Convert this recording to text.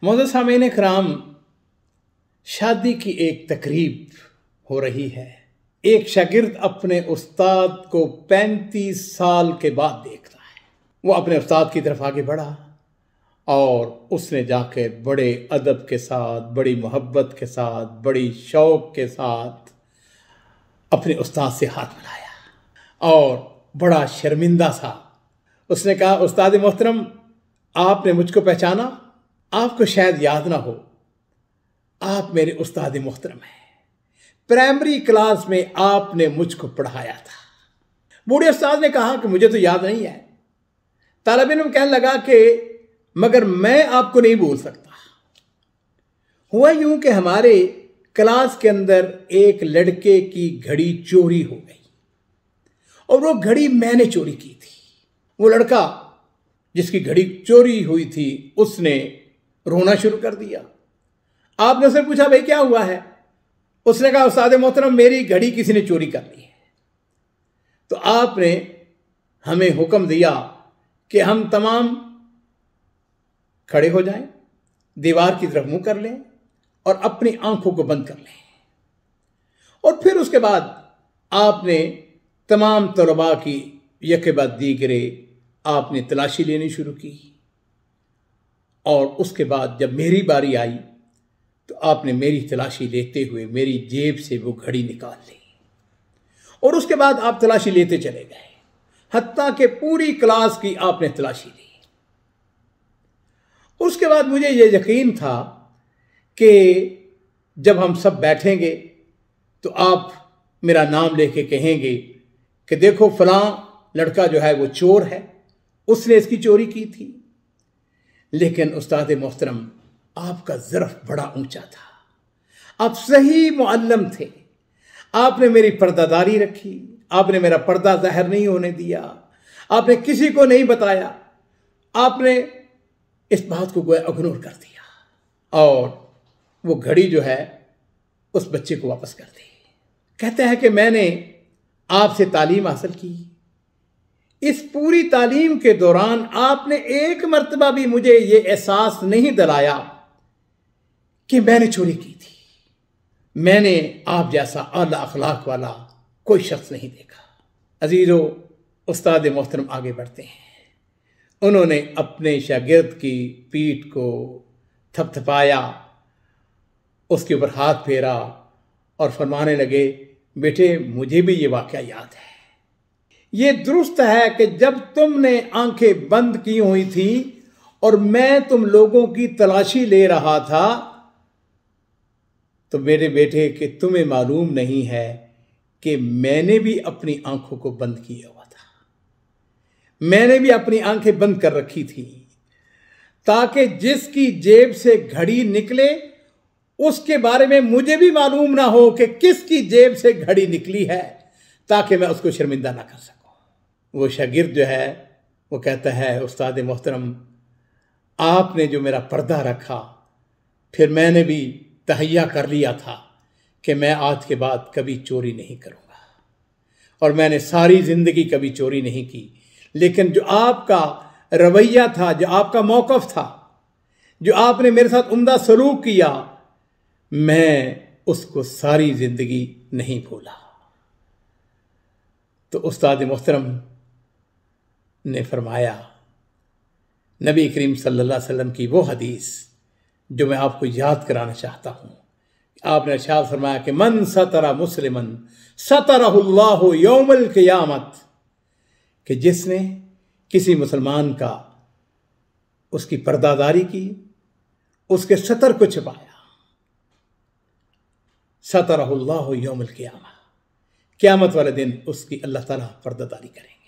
मोअज़्ज़ज़ सामीन इकराम, शादी की एक तकरीब हो रही है। एक शागिर्द अपने उस्ताद को 35 साल के बाद देखता है। वो अपने उस्ताद की तरफ आगे बढ़ा और उसने जाकर बड़े अदब के साथ, बड़ी मोहब्बत के साथ, बड़ी शौक़ के साथ अपने उस्ताद से हाथ मिलाया और बड़ा शर्मिंदा सा उसने कहा, उस्ताद मोहतरम, आपने मुझको पहचाना? आपको शायद याद ना हो, आप मेरे उस्ताद मोहतरम हैं। प्राइमरी क्लास में आपने मुझको पढ़ाया था। बूढ़े उस्ताद ने कहा कि मुझे तो याद नहीं है। तालिब इल्म कहने लगा कि मगर मैं आपको नहीं भूल सकता। हुआ यूं कि हमारे क्लास के अंदर एक लड़के की घड़ी चोरी हो गई और वो घड़ी मैंने चोरी की थी। वो लड़का जिसकी घड़ी चोरी हुई थी उसने रोना शुरू कर दिया। आपने उससे पूछा, भाई क्या हुआ है? उसने कहा, उस्ताद मोहतरम, मेरी घड़ी किसी ने चोरी कर ली है। तो आपने हमें हुक्म दिया कि हम तमाम खड़े हो जाएं, दीवार की तरफ मुंह कर लें और अपनी आंखों को बंद कर लें। और फिर उसके बाद आपने तमाम तलबा की यके बाद दीगरे आपने तलाशी लेनी शुरू की। और उसके बाद जब मेरी बारी आई तो आपने मेरी तलाशी लेते हुए मेरी जेब से वो घड़ी निकाल ली और उसके बाद आप तलाशी लेते चले गए, हत्ता कि पूरी क्लास की आपने तलाशी ली। उसके बाद मुझे ये यकीन था कि जब हम सब बैठेंगे तो आप मेरा नाम लेके कहेंगे कि देखो फलां लड़का जो है वो चोर है, उसने इसकी चोरी की थी। लेकिन उस्ताद मोहतरम, आपका ज़र्फ बड़ा ऊंचा था, आप सही मुअल्लिम थे। आपने मेरी पर्दादारी रखी, आपने मेरा पर्दा ज़ाहिर नहीं होने दिया, आपने किसी को नहीं बताया, आपने इस बात को गोया इग्नोर कर दिया और वो घड़ी जो है उस बच्चे को वापस कर दी। कहते हैं कि मैंने आपसे तालीम हासिल की। इस पूरी तालीम के दौरान आपने एक मर्तबा भी मुझे ये एहसास नहीं दिलाया कि मैंने चोरी की थी। मैंने आप जैसा आला अखलाक वाला कोई शख्स नहीं देखा। अजीजों, उस्ताद मोहतरम आगे बढ़ते हैं। उन्होंने अपने शागिर्द की पीठ को थपथपाया, उसके ऊपर हाथ फेरा और फरमाने लगे, बेटे मुझे भी ये वाक़या याद है। ये दुरुस्त है कि जब तुमने आंखें बंद की हुई थी और मैं तुम लोगों की तलाशी ले रहा था तो मेरे बेटे कि तुम्हें मालूम नहीं है कि मैंने भी अपनी आंखों को बंद किया हुआ था। मैंने भी अपनी आंखें बंद कर रखी थी ताकि जिसकी जेब से घड़ी निकले उसके बारे में मुझे भी मालूम ना हो कि किसकी जेब से घड़ी निकली है, ताकि मैं उसको शर्मिंदा ना कर सकूं। वो शागिर्द जो है वो कहता है, उस्ताद मोहतरम, आपने जो मेरा पर्दा रखा, फिर मैंने भी तहैया कर लिया था कि मैं आज के बाद कभी चोरी नहीं करूँगा और मैंने सारी ज़िंदगी कभी चोरी नहीं की। लेकिन जो आपका रवैया था, जो आपका मौक़िफ़ था, जो आपने मेरे साथ उम्दा सलूक किया, मैं उसको सारी ज़िंदगी नहीं भूला। तो उस्ताद मोहतरम ने फरमाया, नबी करीम सल्लल्लाहु अलैहि वसल्लम की वो हदीस जो मैं आपको याद कराना चाहता हूँ। आपने इरशाद फरमाया कि मन सतरा मुस्लिमन सतरहुल्लाहु यौमल क़ियामत, कि जिसने किसी मुसलमान का उसकी पर्दादारी की, उसके सतर को छिपाया, सतरहुल्लाहु यौमल क़ियामत, क़यामत वाले दिन उसकी अल्लाह ताला पर्दादारी करेंगे।